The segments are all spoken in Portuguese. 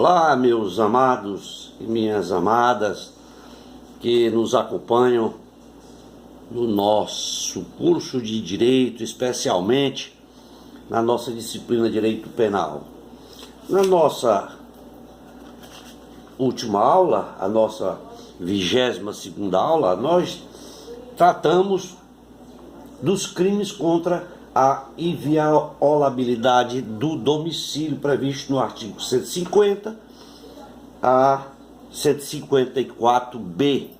Olá, meus amados e minhas amadas que nos acompanham no nosso curso de Direito, especialmente na nossa disciplina de Direito Penal. Na nossa última aula, a nossa 22ª aula, nós tratamos dos crimes contra a inviolabilidade do domicílio previsto no artigo 150 a 154b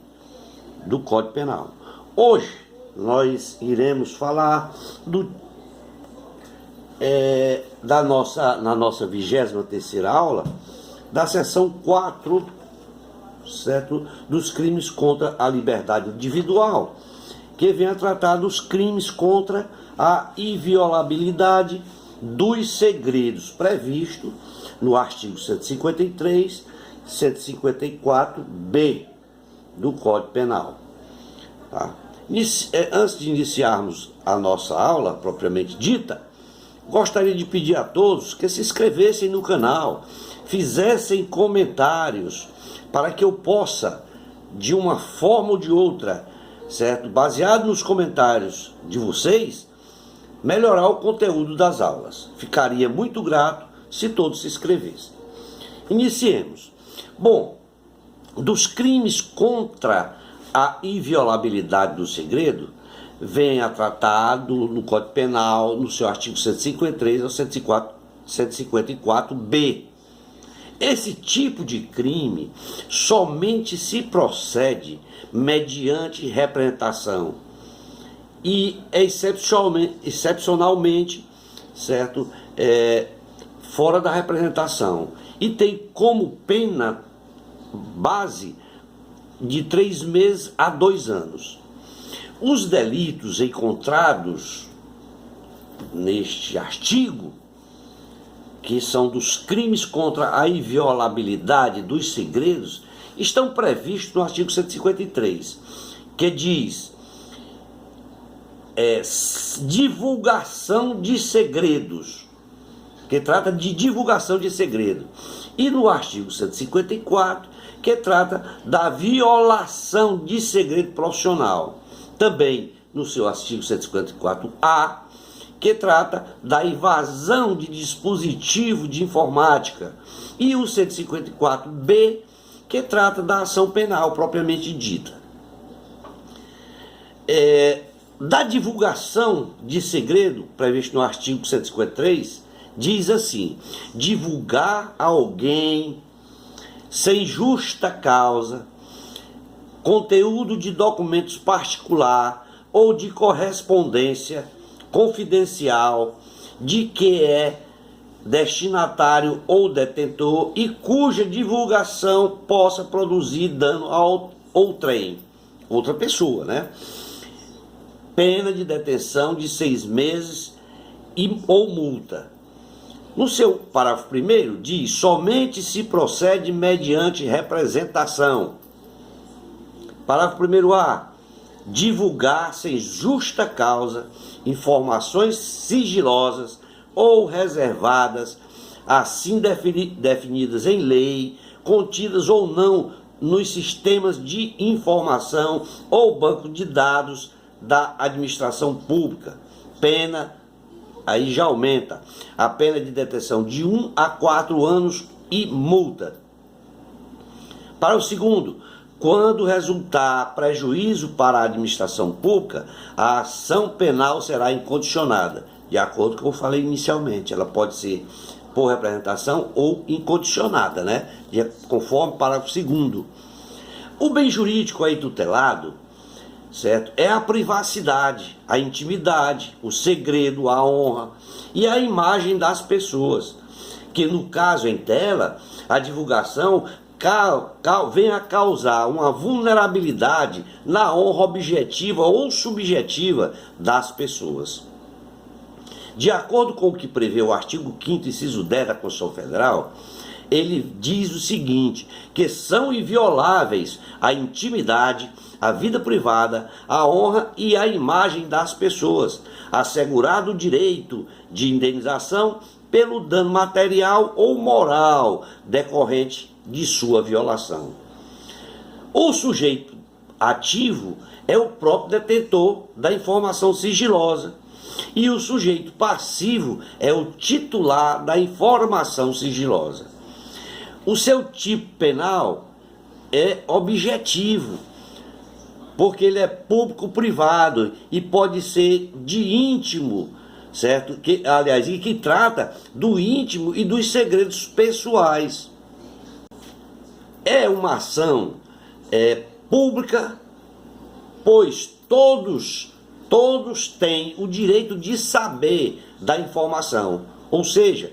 do Código Penal. Hoje nós iremos falar na nossa 23ª aula da seção 4, certo? Dos crimes contra a liberdade individual, que vem a tratar dos crimes contra a inviolabilidade dos segredos previsto no artigo 153, 154b do Código Penal. Tá? Antes de iniciarmos a nossa aula propriamente dita, gostaria de pedir a todos que se inscrevessem no canal, fizessem comentários, para que eu possa, de uma forma ou de outra, certo? Baseado nos comentários de vocês, melhorar o conteúdo das aulas. Ficaria muito grato se todos se inscrevessem. Iniciemos. Bom, dos crimes contra a inviolabilidade do segredo, vem a tratado no Código Penal, no seu artigo 153 ao 154b. Esse tipo de crime somente se procede mediante representação e excepcionalmente, certo? Fora da representação, e tem como pena base de 3 meses a 2 anos. Os delitos encontrados neste artigo, que são dos crimes contra a inviolabilidade dos segredos, estão previstos no artigo 153, que diz divulgação de segredos, que trata de divulgação de segredo, e no artigo 154, que trata da violação de segredo profissional, também no seu artigo 154A, que trata da invasão de dispositivo de informática, e o 154B, que trata da ação penal propriamente dita. Da divulgação de segredo, previsto no artigo 153, diz assim: divulgar a alguém, sem justa causa, conteúdo de documentos particular ou de correspondência confidencial de que é destinatário ou detentor e cuja divulgação possa produzir dano ao outrem, outra pessoa, né? Pena de detenção de 6 meses ou multa. No seu parágrafo 1º diz: somente se procede mediante representação. Parágrafo 1º-A, divulgar sem justa causa informações sigilosas ou reservadas, assim definidas em lei, contidas ou não nos sistemas de informação ou banco de dados da administração pública. Pena, aí já aumenta, a pena de detenção de 1 a 4 anos e multa. Para o segundo, quando resultar prejuízo para a administração pública, a ação penal será incondicionada, de acordo com o que eu falei inicialmente. Ela pode ser por representação ou incondicionada, né? Conforme o parágrafo 2º. O bem jurídico aí tutelado, certo? É a privacidade, a intimidade, o segredo, a honra e a imagem das pessoas, que no caso em tela, a divulgação vem a causar uma vulnerabilidade na honra objetiva ou subjetiva das pessoas. De acordo com o que prevê o artigo 5º, inciso 10 da Constituição Federal, ele diz o seguinte, que são invioláveis a intimidade, a vida privada, a honra e a imagem das pessoas, assegurado o direito de indenização pelo dano material ou moral decorrente de sua violação. O sujeito ativo é o próprio detentor da informação sigilosa e o sujeito passivo é o titular da informação sigilosa. O seu tipo penal é objetivo, porque ele é público-privado e pode ser de íntimo, certo? Aliás, e que trata do íntimo e dos segredos pessoais. É uma ação pública, pois todos têm o direito de saber da informação, ou seja,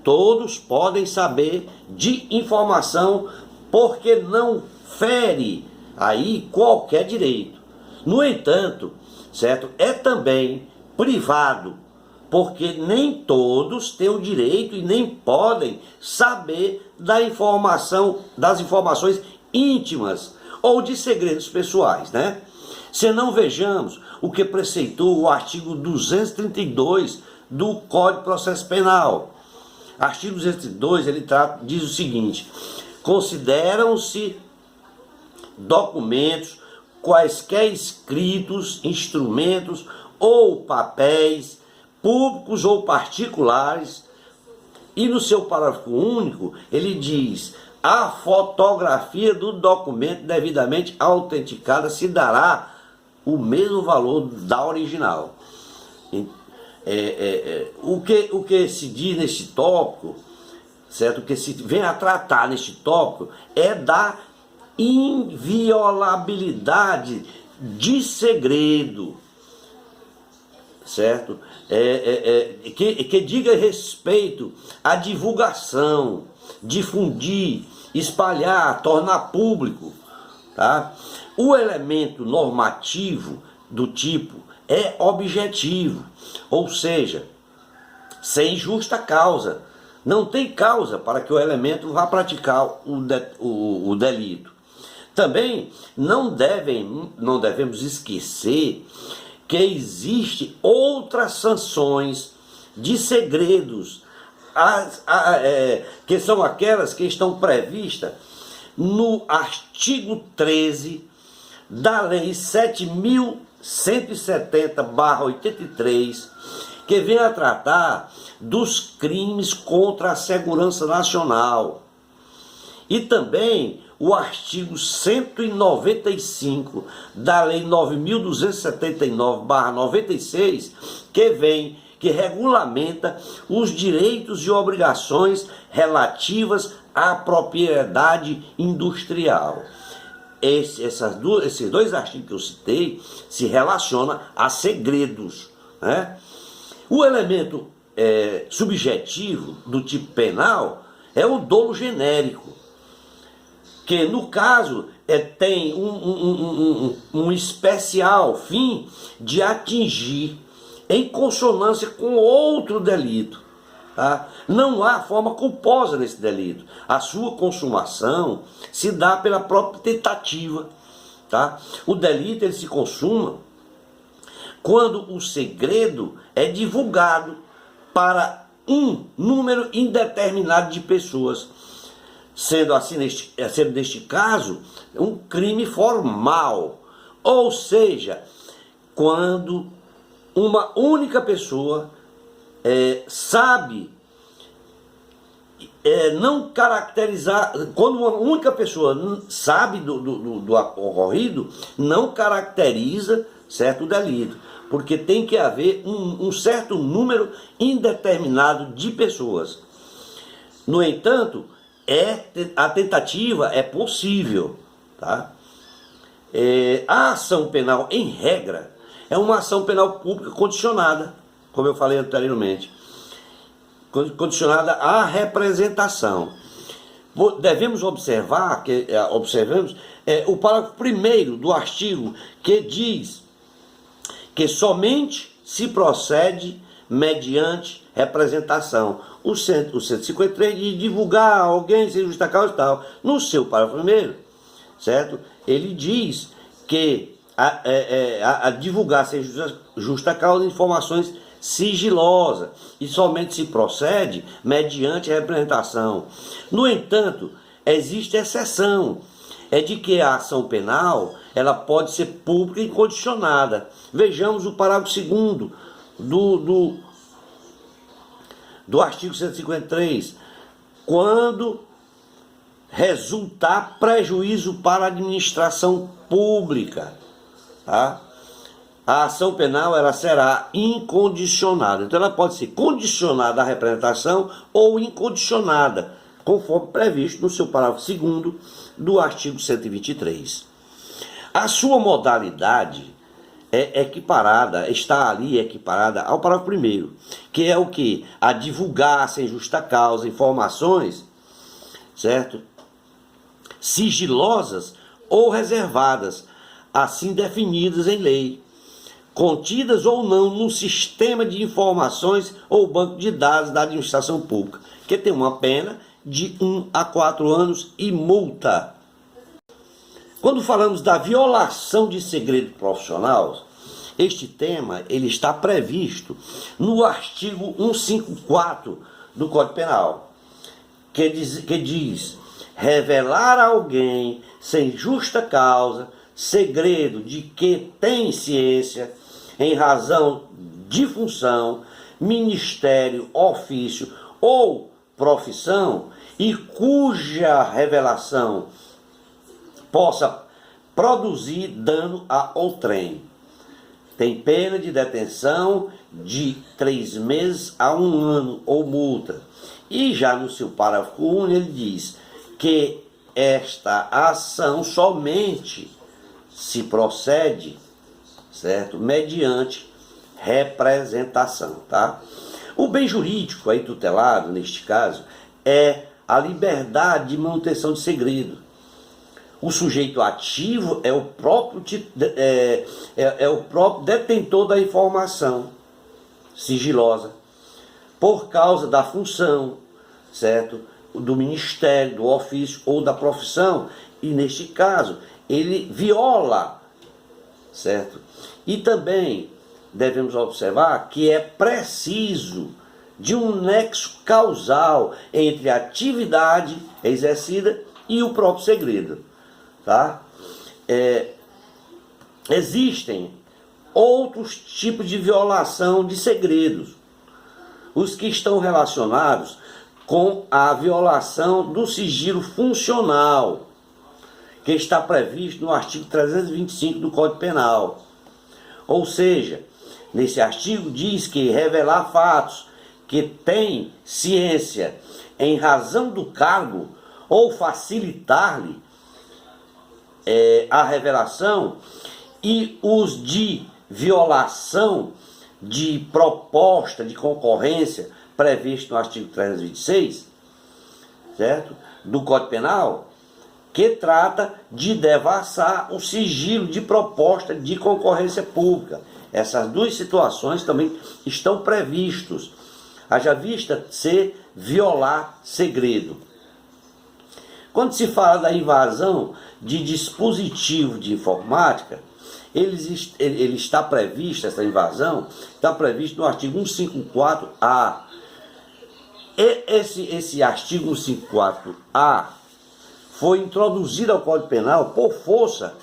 todos podem saber de informação, porque não fere aí qualquer direito. No entanto, certo? É também privado, porque nem todos têm o direito e nem podem saber das informações íntimas ou de segredos pessoais, né? Senão vejamos o que preceitua o artigo 232 do Código de Processo Penal. Artigo 232, ele diz o seguinte: consideram-se documentos, quaisquer escritos, instrumentos ou papéis, públicos ou particulares, e no seu parágrafo único ele diz: a fotografia do documento devidamente autenticada se dará o mesmo valor da original. O que se diz neste tópico, certo? O que se vem a tratar neste tópico é da inviolabilidade de segredo, certo? Que diga respeito à divulgação, difundir, espalhar, tornar público, tá? O elemento normativo do tipo é objetivo, ou seja, sem justa causa. Não tem causa para que o elemento vá praticar o delito. Também não devemos esquecer que existem outras sanções de segredos, que são aquelas que estão previstas no artigo 13 da Lei 7.170/83, que vem a tratar dos crimes contra a segurança nacional. E também o artigo 195 da Lei 9.279/96, que regulamenta os direitos e obrigações relativas à propriedade industrial. Esses dois artigos que eu citei se relacionam a segredos, né? O elemento subjetivo do tipo penal é o dolo genérico, que no caso tem um especial fim de atingir em consonância com outro delito. Tá? Não há forma culposa nesse delito. A sua consumação se dá pela própria tentativa. Tá? O delito ele se consuma quando o segredo é divulgado para um número indeterminado de pessoas, sendo assim neste caso um crime formal, ou seja, quando uma única pessoa sabe não caracterizar, quando uma única pessoa sabe do ocorrido, não caracteriza certo delito, porque tem que haver um certo número indeterminado de pessoas. No entanto, a tentativa é possível, tá? A ação penal, em regra, é uma ação penal pública condicionada, como eu falei anteriormente, condicionada à representação. Devemos observar, observamos o parágrafo 1º do artigo, que diz que somente se procede mediante representação. O 153 de divulgar alguém sem justa causa e tal. No seu parágrafo 1º, certo? Ele diz que a divulgar sem justa causa informações sigilosa e somente se procede mediante representação. No entanto, existe exceção, é de que a ação penal ela pode ser pública e condicionada. Vejamos o parágrafo 2º do artigo 153, quando resultar prejuízo para a administração pública, tá? A ação penal ela será incondicionada. Então ela pode ser condicionada à representação ou incondicionada, conforme previsto no seu parágrafo 2º do artigo 123. A sua modalidade é equiparada, está ali equiparada ao parágrafo 1º, que é o que? A divulgar sem justa causa informações, certo? Sigilosas ou reservadas, assim definidas em lei, contidas ou não no sistema de informações ou banco de dados da administração pública, que tem uma pena de 1 a 4 anos e multa. Quando falamos da violação de segredo profissional, este tema ele está previsto no artigo 154 do Código Penal, que diz revelar a alguém sem justa causa segredo de que tem ciência em razão de função, ministério, ofício ou profissão e cuja revelação possa produzir dano a outrem. Tem pena de detenção de 3 meses a 1 ano ou multa. E já no seu parágrafo 1 ele diz que esta ação somente se procede, certo, mediante representação, tá? O bem jurídico aí tutelado, neste caso, é a liberdade de manutenção de segredo. O sujeito ativo é o próprio detentor da informação sigilosa, por causa da função, certo, do ministério, do ofício ou da profissão, e neste caso ele viola, certo? E também devemos observar que é preciso de um nexo causal entre a atividade exercida e o próprio segredo, tá? Existem outros tipos de violação de segredos, os que estão relacionados com a violação do sigilo funcional, que está previsto no artigo 325 do Código Penal. Ou seja, nesse artigo diz que revelar fatos que têm ciência em razão do cargo ou facilitar-lhe a revelação, e os de violação de proposta de concorrência previsto no artigo 326, certo, do Código Penal, que trata de devassar o sigilo de proposta de concorrência pública. Essas duas situações também estão previstos, haja vista ser violar segredo. Quando se fala da invasão de dispositivo de informática, ele está previsto, essa invasão está previsto no artigo 154A. Esse artigo 154A foi introduzido ao Código Penal por força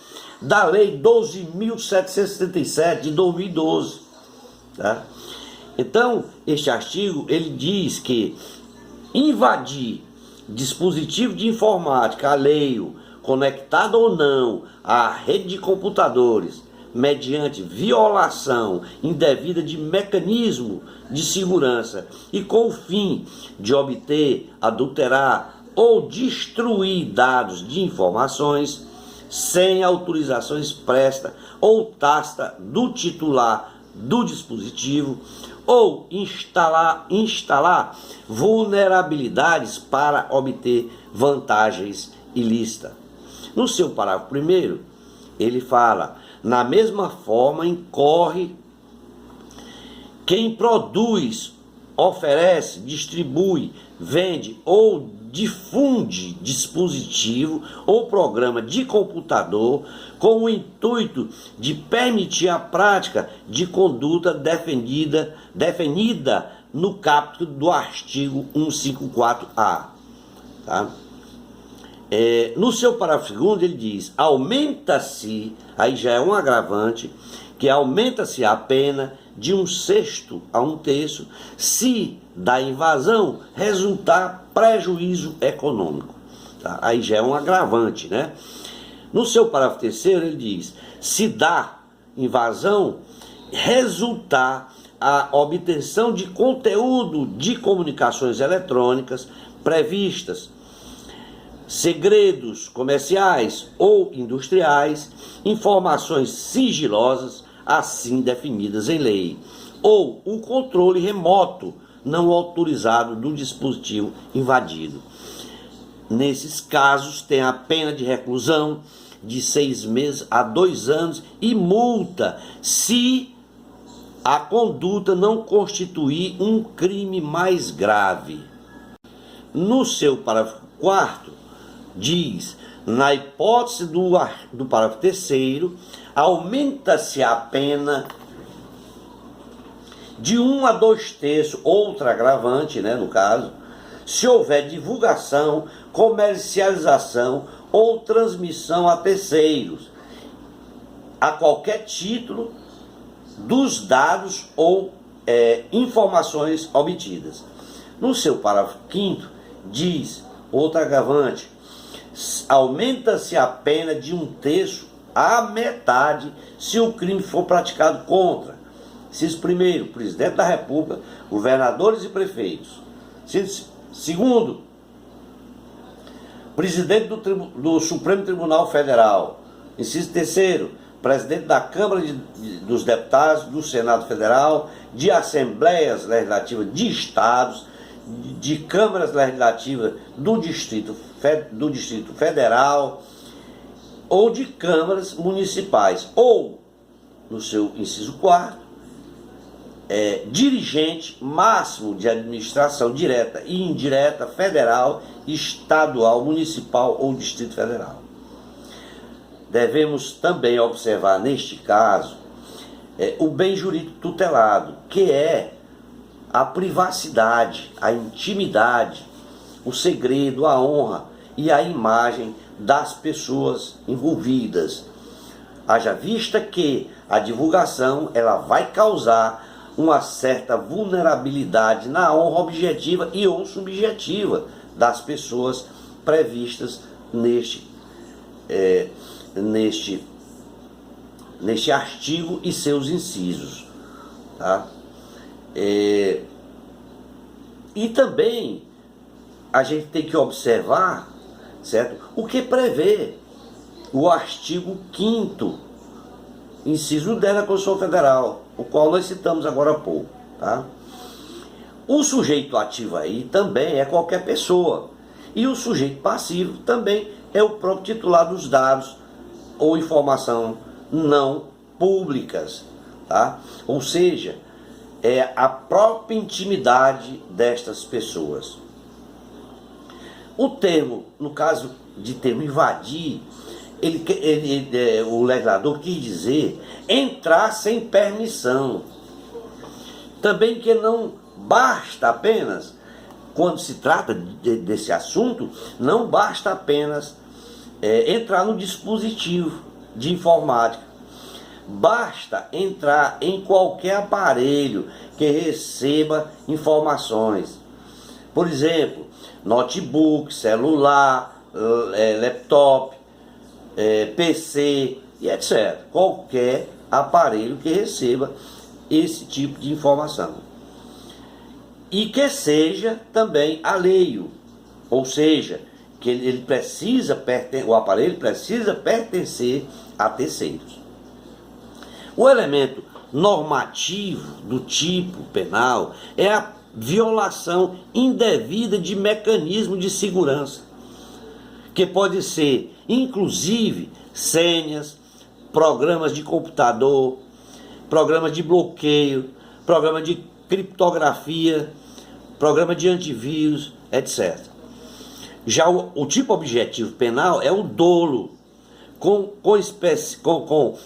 da Lei 12.777 de 2012. Tá? Então, este artigo ele diz que invadir dispositivo de informática alheio, conectado ou não à rede de computadores, mediante violação indevida de mecanismo de segurança e com o fim de obter, adulterar ou destruir dados de informações sem autorização expressa ou tácita do titular do dispositivo, ou instalar vulnerabilidades para obter vantagens ilícitas. No seu parágrafo 1º, ele fala: na mesma forma incorre quem produz, oferece, distribui, vende ou difunde dispositivo ou programa de computador com o intuito de permitir a prática de conduta definida no caput do artigo 154-A. Tá? No seu parágrafo 2º ele diz, aumenta-se, aí já é um agravante, que aumenta-se a pena de 1/6 a 1/3 se da invasão resultar prejuízo econômico. Tá? Aí já é um agravante, né? No seu parágrafo 3º ele diz, se da invasão resultar a obtenção de conteúdo de comunicações eletrônicas previstas, segredos comerciais ou industriais, informações sigilosas assim definidas em lei, ou o controle remoto não autorizado do dispositivo invadido. Nesses casos tem a pena de reclusão de 6 meses a 2 anos e multa se a conduta não constituir um crime mais grave. No seu parágrafo 4º diz, na hipótese do parágrafo 3º, aumenta-se a pena de 1 a 2/3, outra agravante, né, no caso, se houver divulgação, comercialização ou transmissão a terceiros, a qualquer título, dos dados ou informações obtidas. No seu parágrafo 5º diz, outra agravante, aumenta-se a pena de 1/3 à metade se o crime for praticado contra, inciso primeiro, presidente da República, governadores e prefeitos. Segundo, presidente do Supremo Tribunal Federal. Inciso terceiro, presidente da Câmara dos Deputados, do Senado Federal, de Assembleias Legislativas de Estados, de Câmaras Legislativas do Distrito Federal ou de câmaras municipais, ou, no seu inciso 4º, dirigente máximo de administração direta e indireta federal, estadual, municipal ou Distrito Federal. Devemos também observar neste caso o bem jurídico tutelado, que é a privacidade, a intimidade, o segredo, a honra e a imagem das pessoas envolvidas. Haja vista que a divulgação ela vai causar uma certa vulnerabilidade na honra objetiva e ou subjetiva das pessoas previstas neste artigo e seus incisos. Tá? E também a gente tem que observar, certo, o que prevê o artigo 5º, inciso 10 da Constituição Federal, o qual nós citamos agora há pouco. Tá? O sujeito ativo aí também é qualquer pessoa, e o sujeito passivo também é o próprio titular dos dados ou informação não públicas. Tá? Ou seja, é a própria intimidade destas pessoas. O termo, no caso de termo invadir, o legislador quis dizer entrar sem permissão. Também que não basta apenas, quando se trata desse assunto, não basta apenas entrar no dispositivo de informática. Basta entrar em qualquer aparelho que receba informações. Por exemplo, notebook, celular, laptop, PC e etc. Qualquer aparelho que receba esse tipo de informação. E que seja também alheio, ou seja, que o aparelho precisa pertencer a terceiros. O elemento normativo do tipo penal é a violação indevida de mecanismo de segurança, que pode ser, inclusive, senhas, programas de computador, programas de bloqueio, programa de criptografia, programa de antivírus, etc. Já o tipo objetivo penal é o dolo, com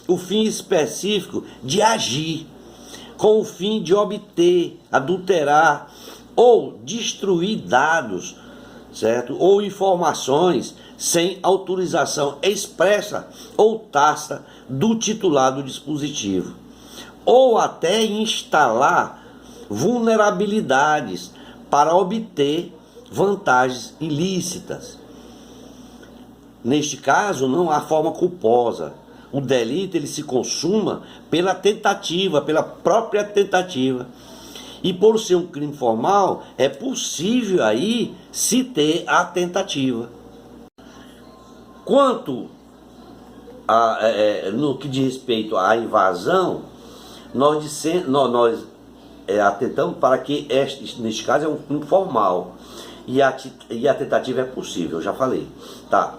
o fim específico de agir, com o fim de obter, adulterar ou destruir dados, certo? Ou informações sem autorização expressa ou tácita do titular do dispositivo, ou até instalar vulnerabilidades para obter vantagens ilícitas. Neste caso, não há forma culposa. O delito ele se consuma pela tentativa, pela própria tentativa. E por ser um crime formal, é possível aí se ter a tentativa. Quanto no que diz respeito à invasão, nós atentamos para que neste caso é um crime formal e a tentativa é possível, eu já falei. Tá.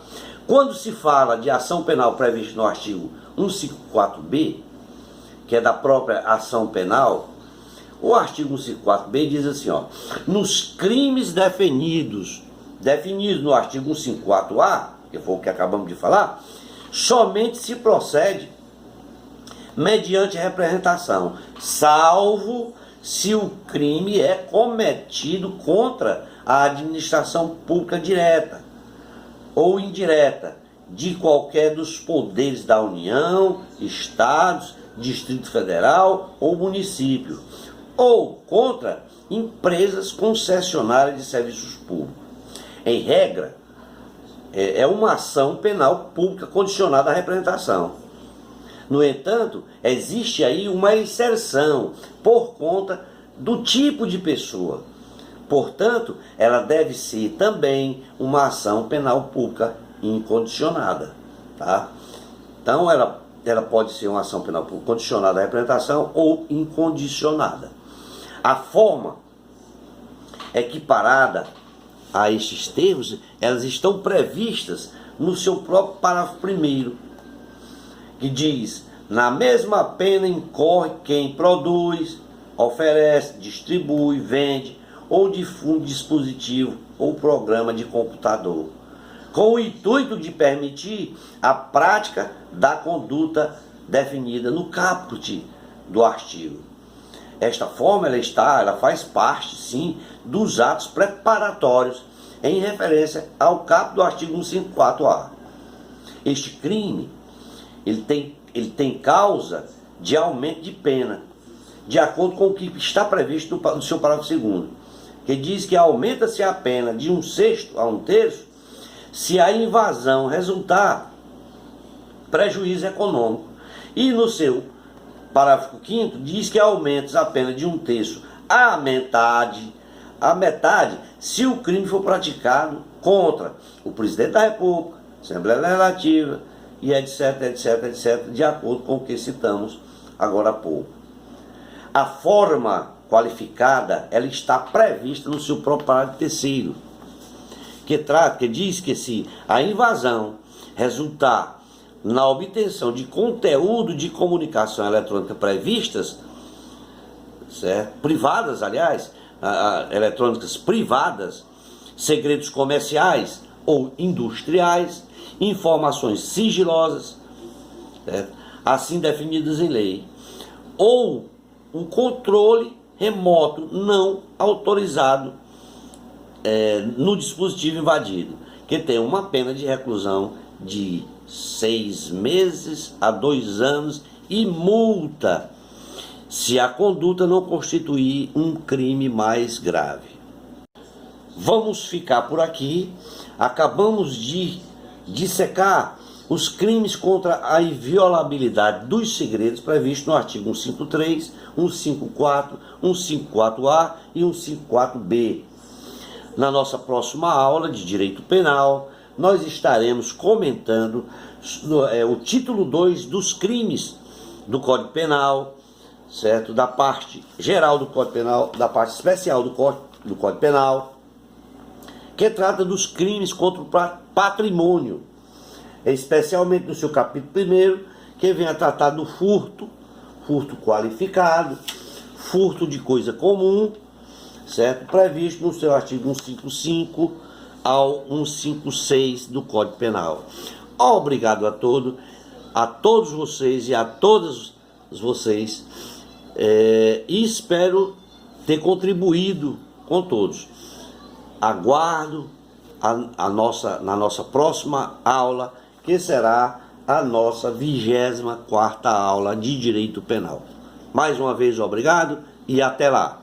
Quando se fala de ação penal prevista no artigo 154b, que é da própria ação penal, o artigo 154b diz assim, ó, nos crimes definidos no artigo 154a, que foi o que acabamos de falar, somente se procede mediante representação, salvo se o crime é cometido contra a administração pública direta ou indireta de qualquer dos poderes da União, Estados, Distrito Federal ou município, ou contra empresas concessionárias de serviços públicos. Em regra, é uma ação penal pública condicionada à representação. No entanto, existe aí uma exceção por conta do tipo de pessoa. Portanto, ela deve ser também uma ação penal pública incondicionada. Tá? Então, ela pode ser uma ação penal pública condicionada à representação ou incondicionada. A forma equiparada a estes termos, elas estão previstas no seu próprio parágrafo 1º, que diz: na mesma pena incorre quem produz, oferece, distribui, vende ou difunde dispositivo ou programa de computador, com o intuito de permitir a prática da conduta definida no caput do artigo. Esta forma ela faz parte, sim, dos atos preparatórios em referência ao caput do artigo 154A. Este crime ele tem causa de aumento de pena, de acordo com o que está previsto no seu parágrafo 2º, que diz que aumenta-se a pena de 1/6 a 1/3 se a invasão resultar prejuízo econômico. E no seu parágrafo 5º diz que aumenta a pena de 1/3 a metade se o crime for praticado contra o presidente da República, Assembleia Legislativa e etc, etc, etc, de acordo com o que citamos agora há pouco. A forma qualificada, ela está prevista no seu próprio parágrafo 3º, que diz que se a invasão resultar na obtenção de conteúdo de comunicação eletrônica previstas, certo? Privadas, aliás, eletrônicas privadas, segredos comerciais ou industriais, informações sigilosas, certo? Assim definidas em lei, ou um controle remoto não autorizado no dispositivo invadido, que tem uma pena de reclusão de 6 meses a 2 anos e multa se a conduta não constituir um crime mais grave. Vamos ficar por aqui. Acabamos de dissecar os crimes contra a inviolabilidade dos segredos previstos no artigo 153, 154, 154A e 154B. Na nossa próxima aula de Direito Penal, nós estaremos comentando o título 2 dos crimes do Código Penal, certo? Da parte geral do Código Penal, da parte especial do Código Penal, que trata dos crimes contra o patrimônio, especialmente no seu capítulo 1º, que vem a tratar do furto qualificado, furto de coisa comum, certo? Previsto no seu artigo 155, ao 156 do Código Penal. Obrigado a todos vocês e a todas vocês, e espero ter contribuído com todos. Aguardo na nossa próxima aula, que será a nossa 24ª aula de Direito Penal. Mais uma vez, obrigado e até lá.